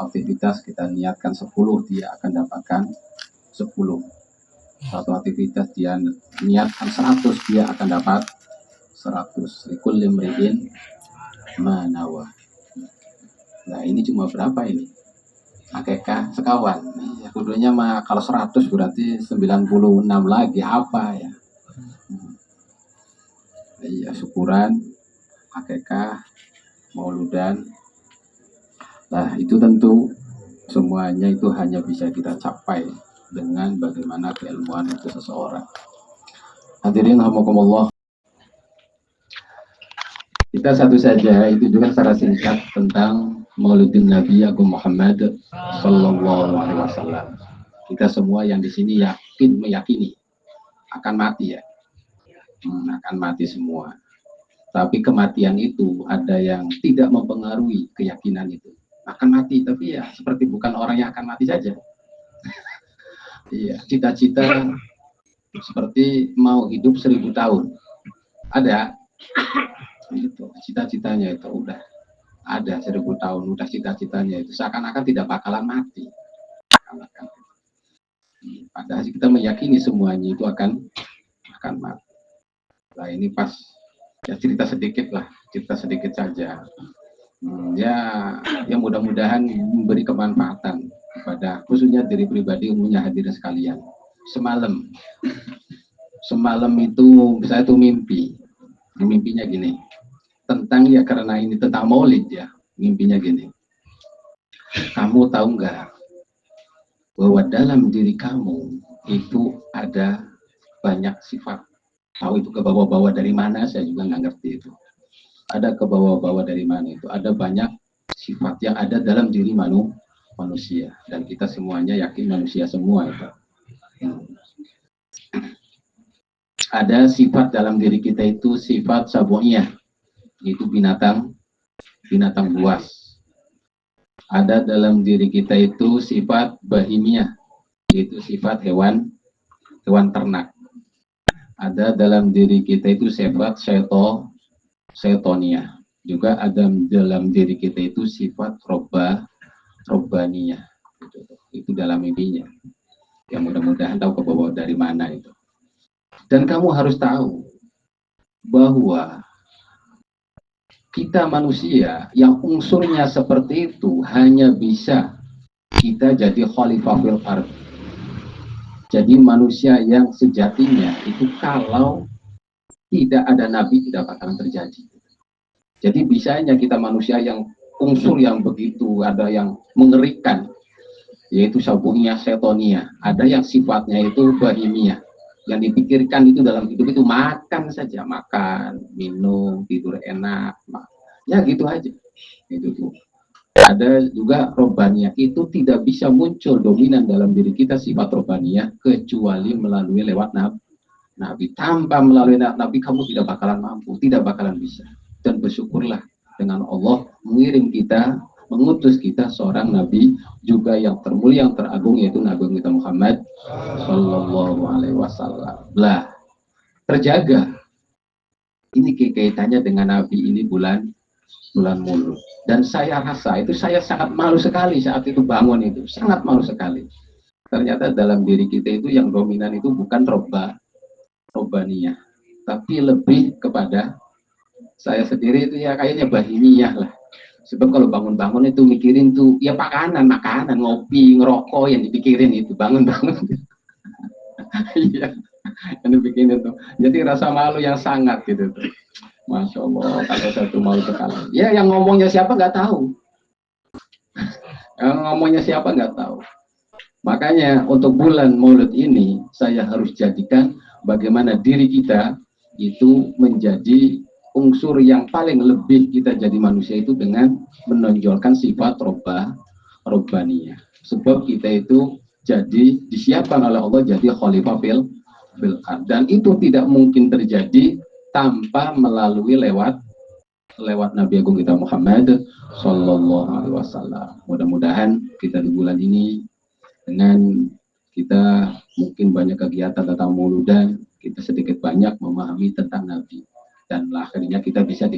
aktivitas kita niatkan 10, dia akan dapatkan 10. Satu aktivitas dia niatkan 100, dia akan dapat 100. Likulli imri'in ma nawa. Nah ini cuma berapa ini? Akekah sekawan. Ya, kudunya mah kalau 100 berarti 96 lagi apa ya? Iya, syukuran, akekah, mauludan. Nah itu tentu semuanya itu hanya bisa kita capai dengan bagaimana keilmuan itu seseorang. Hadirin rahimakumullah. Kita satu saja itu juga secara singkat tentang Maulidin Nabi Agung Muhammad Sallallahu Alaihi Wasallam. Kita semua yang di sini meyakini akan mati ya, akan mati semua. Tapi kematian itu ada yang tidak mempengaruhi keyakinan itu. Akan mati, tapi ya seperti bukan orang yang akan mati saja. Iya, cita-cita seperti mau hidup 1000 tahun. Ada. Itu cita-citanya itu udah ada 1000 tahun, udah cita-citanya itu seakan-akan tidak bakalan mati. Padahal kita meyakini semuanya itu akan mati. Nah ini pas ya cerita sedikit saja. Ya mudah-mudahan memberi kemanfaatan kepada khususnya diri pribadi, umumnya hadirin sekalian. Semalam itu saya tuh mimpinya gini. Tentang ya karena ini tentang maulid ya, mimpinya gini. Kamu tahu nggak bahwa dalam diri kamu itu ada banyak sifat. Tahu itu ke bawah-bawah dari mana, saya juga nggak ngerti itu. Ada ke bawah-bawah dari mana itu. Ada banyak sifat yang ada dalam diri manusia. Dan kita semuanya yakin manusia semua itu. Ada sifat dalam diri kita itu sifat sabu'iyah. Itu binatang buas. Ada dalam diri kita itu sifat bahimiyah, itu sifat hewan ternak. Ada dalam diri kita itu sifat syaitoniah. Juga ada dalam diri kita itu sifat robbaniyah. Itu dalam mimpinya. Ya mudah-mudahan tahu ke bawah dari mana itu. Dan kamu harus tahu bahwa kita manusia yang unsurnya seperti itu hanya bisa kita jadi khalifah fil ardh. Jadi manusia yang sejatinya itu kalau tidak ada nabi tidak bakalan terjadi. Jadi bisanya kita manusia yang unsur yang begitu, ada yang mengerikan, yaitu sabunia setonia, ada yang sifatnya itu bahimiyah. Yang dipikirkan itu dalam hidup itu makan saja, makan, minum, tidur enak, ya gitu aja. Itu tuh. Ada juga robaniyah, itu tidak bisa muncul dominan dalam diri kita sifat robaniyah kecuali melalui lewat nabi. Tanpa melalui nabi kamu tidak bakalan mampu, tidak bakalan bisa. Dan bersyukurlah dengan Allah mengutus kita seorang nabi juga yang termulia, yang teragung, yaitu Nabi kita Muhammad Sallallahu Alaihi Wasallam. Lah, terjaga. Ini kaitannya dengan nabi ini bulan Mulud. Dan saya rasa itu saya sangat malu sekali saat itu bangun itu, sangat malu sekali. Ternyata dalam diri kita itu yang dominan itu bukan robaniyah, tapi lebih kepada saya sendiri itu ya kayaknya bahimiyah lah. Sebab kalau bangun-bangun itu mikirin tuh ya makanan, ngopi, ngerokok yang dipikirin itu bangun-bangun. Iya, yang dipikirin itu. Jadi rasa malu yang sangat gitu tuh. Masya Allah, kalau satu malu sekali. Ya yang ngomongnya siapa nggak tahu. Yang ngomongnya siapa nggak tahu. Makanya untuk bulan Maulid ini saya harus jadikan bagaimana diri kita itu menjadi unsur yang paling lebih kita jadi manusia itu dengan menonjolkan sifat robbaniyah. Sebab kita itu jadi disiapkan oleh Allah jadi khalifah fil ardh. Dan itu tidak mungkin terjadi tanpa melalui lewat Nabi Agung kita Muhammad Sallallahu Alaihi Wasallam. Mudah-mudahan kita di bulan ini dengan kita mungkin banyak kegiatan tentang mauludan, kita sedikit banyak memahami tentang Nabi. Dan akhirnya kita bisa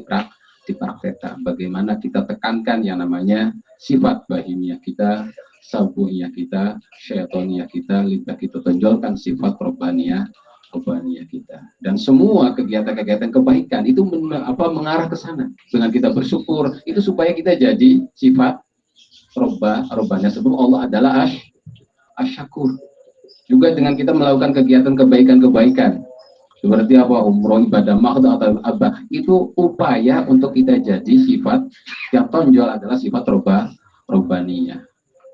dipraktekkan. Bagaimana kita tekankan yang namanya sifat bahimiyah kita, sabuhiyah kita, syaitoniyah kita, lidah kita tonjolkan sifat robbaniyah kita. Dan semua kegiatan-kegiatan kebaikan itu mengarah ke sana. Dengan kita bersyukur itu supaya kita jadi sifat robbaniyah, sebab Allah adalah asyakur. Juga dengan kita melakukan kegiatan kebaikan-kebaikan seperti apa, umroh, ibadah, maksud atau apa, itu upaya untuk kita jadi sifat yang tonjol adalah sifat robbaniyah.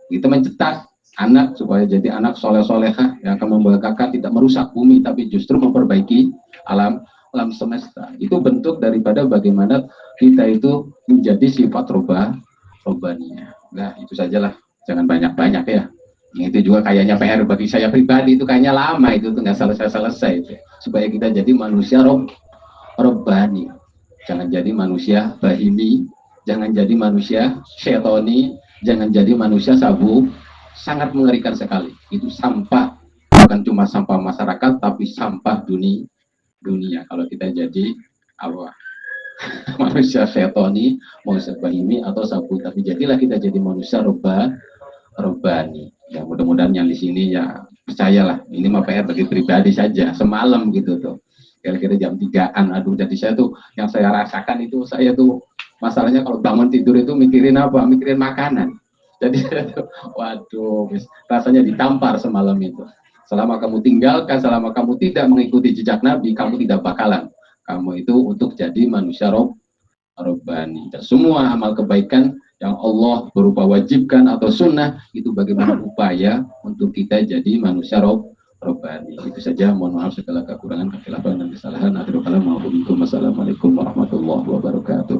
Kita mencetak anak supaya jadi anak soleh-solehah yang akan membanggakan, tidak merusak bumi tapi justru memperbaiki alam semesta. Itu bentuk daripada bagaimana kita itu menjadi sifat robbaniyah. Nah, itu sajalah, jangan banyak-banyak ya. Itu juga kayaknya PR bagi saya pribadi, itu kayaknya lama, itu tuh nggak selesai itu. Supaya kita jadi manusia robbani, jangan jadi manusia bahimi, jangan jadi manusia syaitoni, jangan jadi manusia sabu. Sangat mengerikan sekali. Itu sampah, bukan cuma sampah masyarakat tapi sampah dunia kalau kita jadi apa manusia syaitoni, manusia bahimi atau sabu. Tapi jadilah kita jadi manusia robbani. Ya mudah-mudahan yang di sini ya percayalah, ini mah PR bagi pribadi saja. Semalam gitu tuh, kira-kira jam 3-an, aduh, jadi saya tuh yang saya rasakan itu, saya tuh masalahnya kalau bangun tidur itu mikirin apa? Mikirin makanan. Jadi waduh, rasanya ditampar semalam itu. Selama kamu tinggalkan, selama kamu tidak mengikuti jejak Nabi, kamu tidak bakalan. Kamu itu untuk jadi manusia robbani. Dan semua amal kebaikan yang Allah berupa wajibkan atau sunnah itu bagaimana upaya untuk kita jadi manusia robbani. Itu saja, mohon maaf segala kekurangan, kekhilafan dan kesalahan. Akhirul kalam, assalamualaikum warahmatullahi wabarakatuh.